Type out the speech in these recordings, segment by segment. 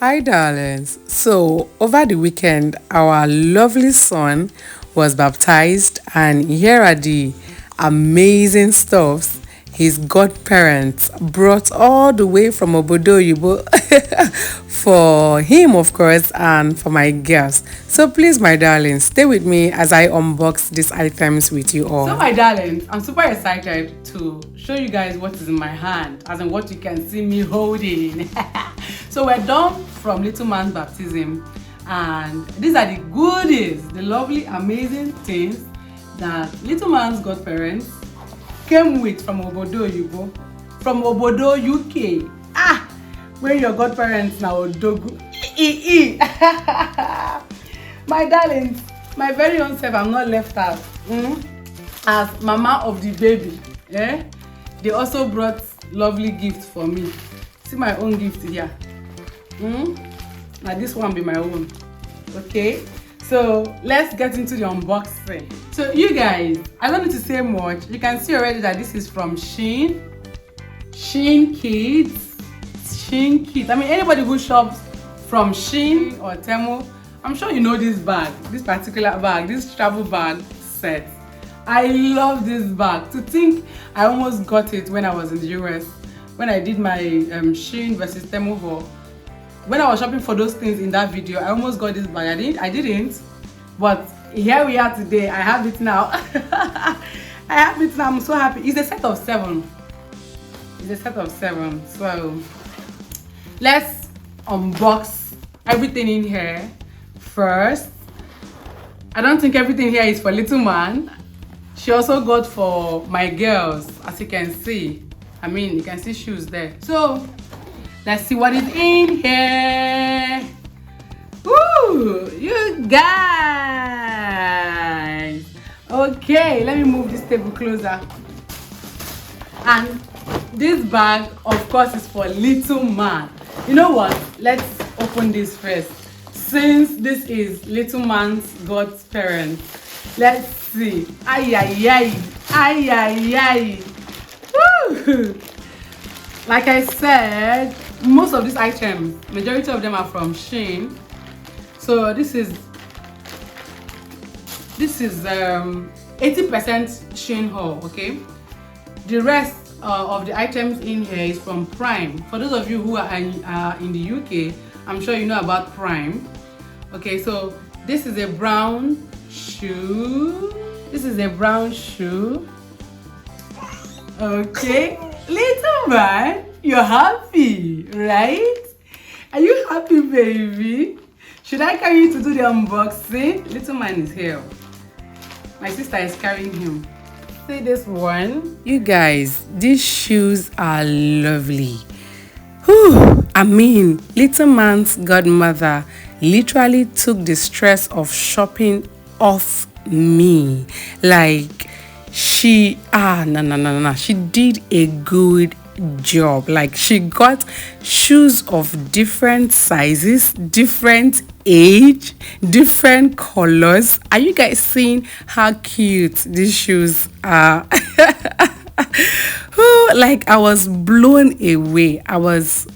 Hi, darlings. So, over the weekend, our lovely son was baptized, and here are the amazing stuffs his godparents brought all the way from Obodo Oyibo for him, of course, and for my girls. So, please, my darlings, stay with me as I unbox these items with you all. So, my darlings, I'm super excited to show you guys what is in my hand, as in what you can see me holding. So we're done from little man's baptism, and these are the goodies, the lovely, amazing things that little man's godparents came with from Obodo Oyibo, from Obodo UK. Where your godparents now Odogu. My darlings, my very own self, I'm not left out. As mama of the baby, they also brought lovely gifts for me. See my own gift here. Now this one be my own. Okay, so let's get into the unboxing. So you guys, I don't need to say much. You can see already that this is from SHEIN Kidz. I mean, anybody who shops from SHEIN or Temu, I'm sure you know this bag, this particular bag, this travel bag set. I love this bag. To think I almost got it when I was in the US, when I did my SHEIN versus Temu haul. When I was shopping for those things in that video, I almost got this bag. I didn't, but here we are today. I have it now. I have it now. I'm so happy. It's a set of 7. It's a set of 7. So let's unbox everything in here first. I don't think everything here is for little man. She also got for my girls, as you can see. I mean, you can see shoes there. So let's see what is in here. Woo! You guys! Okay, let me move this table closer. And this bag, of course, is for little man. You know what? Let's open this first. Since this is little man's godparents, let's see. Ay, ay, ay. Ay, ay, ay. Woo! Like I said, most of these items, majority of them are from SHEIN. So this is 80% SHEIN haul, okay? The rest of the items in here is from Prime. For those of you who are in the UK, I'm sure you know about Prime. Okay, so this is a brown shoe. Okay. Little man, you're happy, right? Are you happy, baby? Should I carry you to do the unboxing? Little man is here. My sister is carrying him. See this one? You guys, these shoes are lovely. Whew, I mean, little man's godmother literally took the stress of shopping off me. Like, she did a good job. Like, she got shoes of different sizes, different age, different colors. Are you guys seeing how cute these shoes are? Like, I was blown away. I was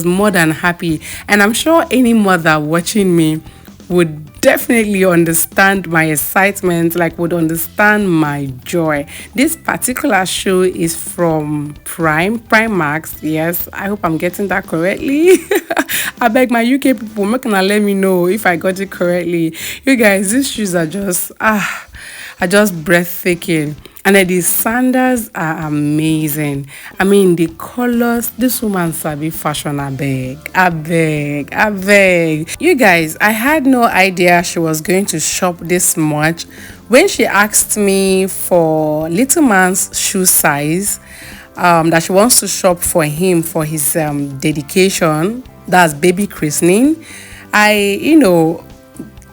more than happy, and I'm sure any mother watching me would definitely understand my excitement, like would understand my joy. This particular shoe is from Prime Max. Yes, I hope I'm getting that correctly. I beg my UK people, make gonna let me know if I got it correctly. You guys, these shoes are just breathtaking. And then the sandals are amazing. I mean, the colors, this woman sabi fashion, I beg. You guys, I had no idea she was going to shop this much. When she asked me for little man's shoe size, that she wants to shop for him for his dedication, that's baby christening, I,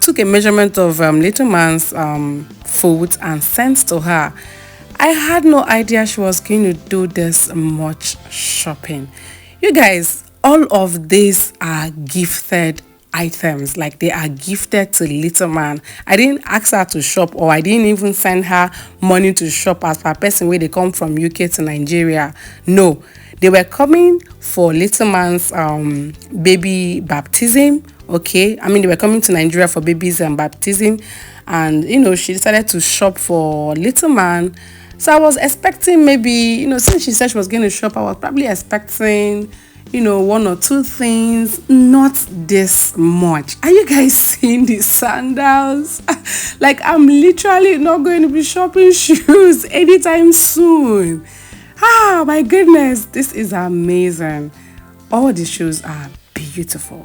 took a measurement of little man's foot and sent to her. I had no idea she was going to do this much shopping. You guys, all of these are gifted items. Like, they are gifted to little man. I didn't ask her to shop, or I didn't even send her money to shop as per person where they come from UK to Nigeria. No, They were coming for little man's baby baptism. Okay, I mean, they were coming to Nigeria for babies and baptism, and she decided to shop for little man. So I was expecting maybe, since she said she was going to shop, I was probably expecting, one or two things, not this much. Are you guys seeing the sandals? Like, I'm literally not going to be shopping shoes anytime soon. Ah, my goodness, this is amazing. All the shoes are beautiful.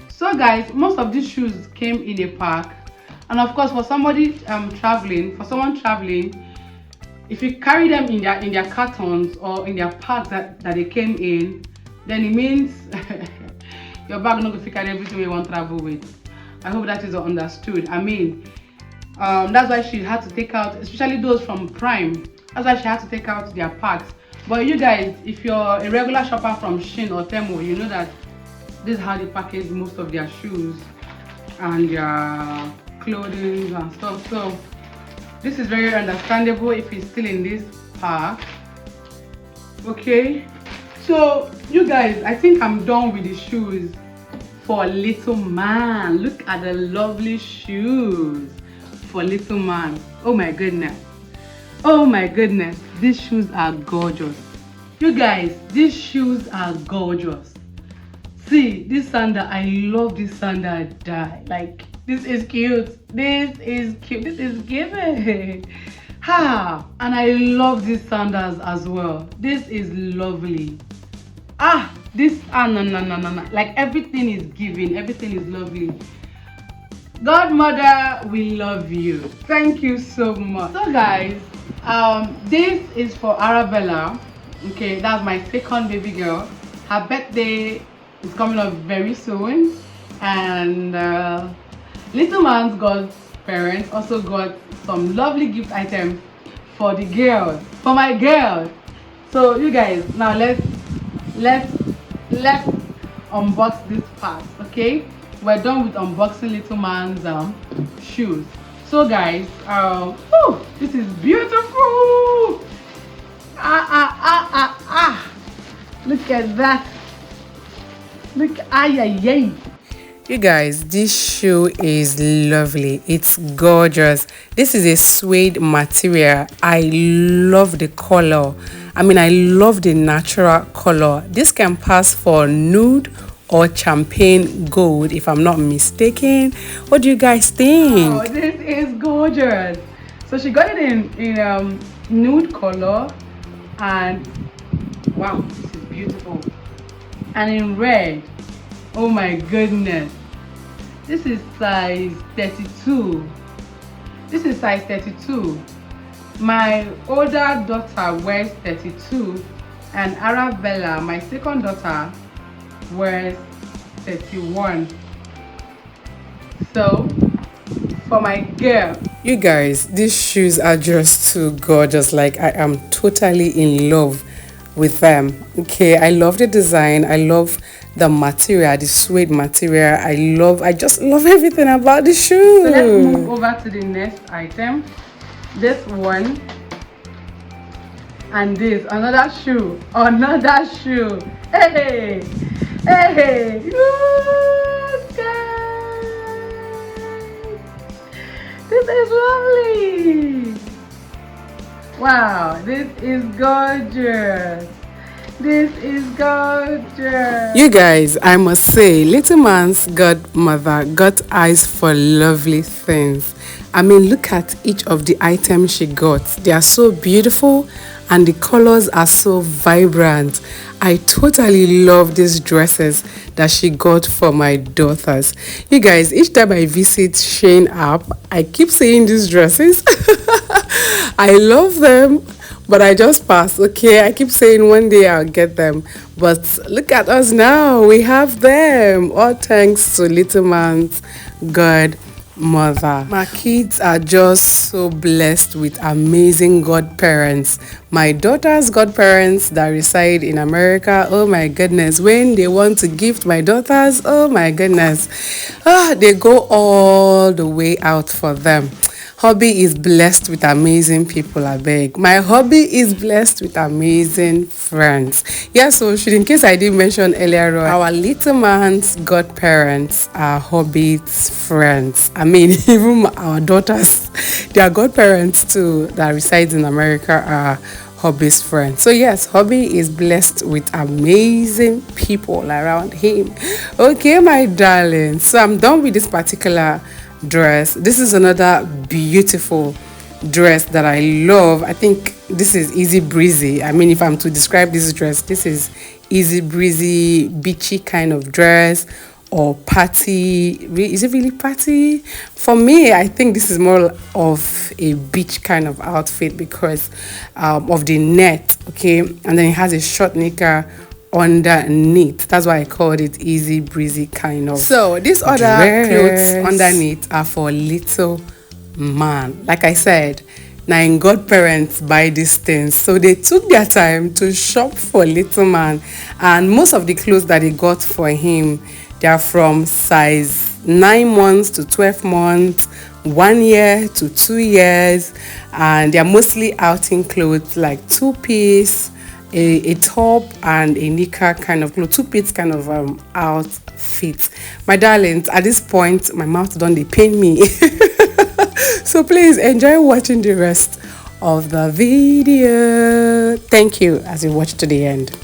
So guys, most of these shoes came in a pack, and of course for somebody for someone traveling, if you carry them in their cartons or in their packs that they came in, then it means your bag not going to carry everything you want to travel with. I hope that is understood. I mean, that's why she had to take out, especially those from Prime. That's why she had to take out their packs. But you guys, if you're a regular shopper from SHEIN or Temu, you know that this is how they package most of their shoes and their clothing and stuff. So this is very understandable if it's still in this pack. Okay, so you guys, I think I'm done with the shoes for little man. Look at the lovely shoes for little man. Oh my goodness, oh my goodness, these shoes are gorgeous. You guys, these shoes are gorgeous. See this sandal, I love this sandal. Like, this is cute. This is cute. This is giving. Ha! And I love these sandals as well. This is lovely. No. Like, everything is giving. Everything is lovely. Godmother, we love you. Thank you so much. So guys, this is for Arabella. Okay, that's my second baby girl. Her birthday is coming up very soon, and little man's God's parents also got some lovely gift items for the girls, for my girls. So you guys, now let's unbox this part. Okay, we're done with unboxing little man's shoes. So guys, this is beautiful. Look at that. Look, ay. You guys, this shoe is lovely. It's gorgeous. This is a suede material. I love the color. I mean, I love the natural color. This can pass for nude or champagne gold, if I'm not mistaken. What do you guys think? Oh, this is gorgeous. So she got it in nude color, and wow, this is beautiful. And in red. Oh my goodness. This is size 32. This is size 32. My older daughter wears 32, and Arabella, my second daughter, wears 31. So for my girl, you guys, these shoes are just too gorgeous. Like, I am totally in love with them. Okay, I love the design. I love the material, the suede material. I just love everything about the shoe. So let's move over to the next item. This one and this, another shoe. Hey, look, guys, this is lovely. Wow, this is gorgeous. This is gorgeous. You guys, I must say, little man's godmother got eyes for lovely things. I mean, look at each of the items she got. They are so beautiful and the colors are so vibrant. I totally love these dresses that she got for my daughters. You guys, each time I visit SHEIN app, I keep seeing these dresses. I love them, but I just pass. Okay, I keep saying one day I'll get them, but look at us now. We have them, all thanks to little man's godmother. My kids are just so blessed with amazing godparents. My daughter's godparents that reside in America, oh my goodness, when they want to gift my daughters, oh my goodness, they go all the way out for them. hubby is blessed with amazing people, I beg. My hubby is blessed with amazing friends. Yeah, so in case I didn't mention earlier on, our little man's godparents are hubby's friends. I mean, even our daughters, their godparents too that resides in America are hubby's friend. So yes, hubby is blessed with amazing people around him. Okay, my darling, so I'm done with this particular dress. This is another beautiful dress that I love. I think this is easy breezy. I mean, if I'm to describe this dress, this is easy breezy, beachy kind of dress, or party. Is it really party? For me, I think this is more of a beach kind of outfit because of the net, okay? And then it has a short knicker underneath. That's why I called it easy breezy kind of. So these other clothes underneath are for little man. Like I said, now godparents buy these things, so they took their time to shop for little man, and most of the clothes that they got for him, they are from size 9 months to 12 months, 1 year to 2 years, and they are mostly outing clothes like two-piece, a top and a knicker kind of clothes, two-piece kind of outfit. My darlings, at this point, my mouth done dey pain me. So please enjoy watching the rest of the video. Thank you as you watch to the end.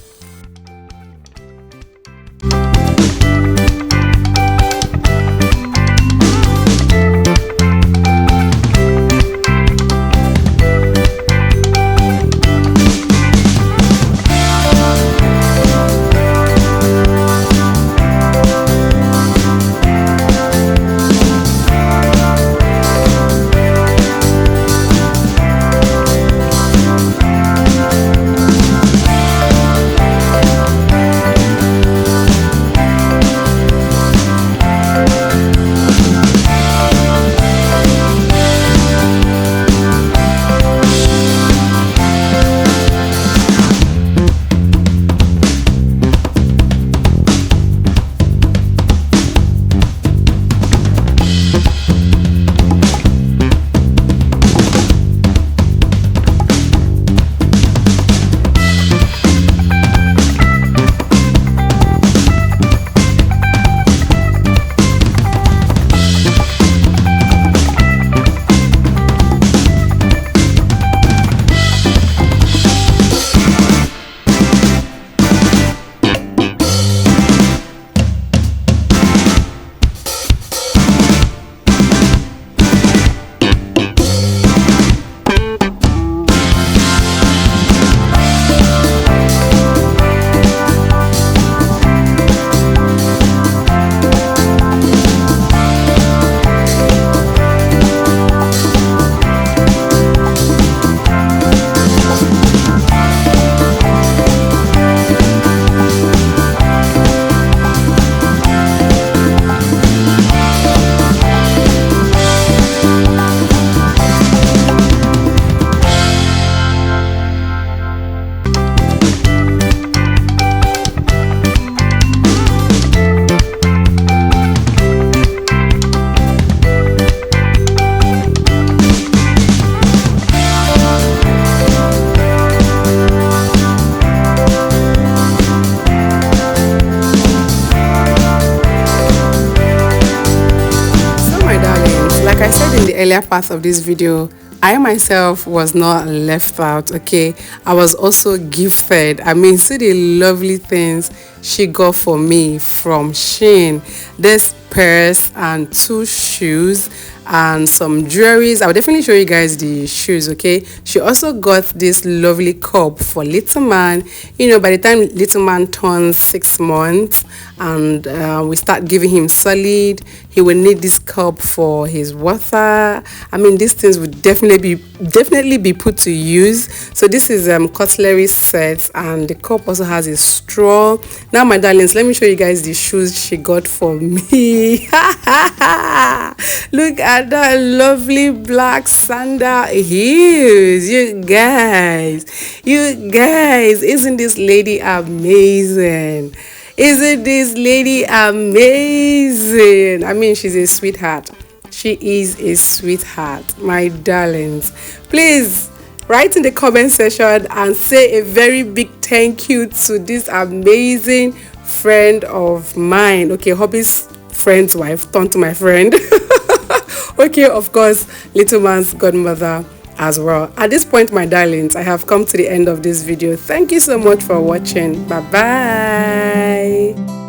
Like I said in the earlier part of this video, I myself was not left out, okay? I was also gifted. I mean, see the lovely things she got for me from SHEIN. This purse and 2 shoes and some jewelries. I'll definitely show you guys the shoes, okay? She also got this lovely cup for little man. You know, by the time little man turns 6 months and we start giving him solid, he will need this cup for his water. I mean, these things would definitely be put to use. So this is cutlery set, and the cup also has a straw. Now my darlings, let me show you guys the shoes she got for me. Look at that lovely black sandal heels. You guys, isn't this lady amazing? Isn't this lady amazing? I mean, she's a sweetheart. She is a sweetheart, my darlings. Please write in the comment section and say a very big thank you to this amazing friend of mine. Okay, hobby's friend's wife turned to my friend. Okay, of course, little man's godmother as well. At this point, my darlings, I have come to the end of this video. Thank you so much for watching. Bye bye.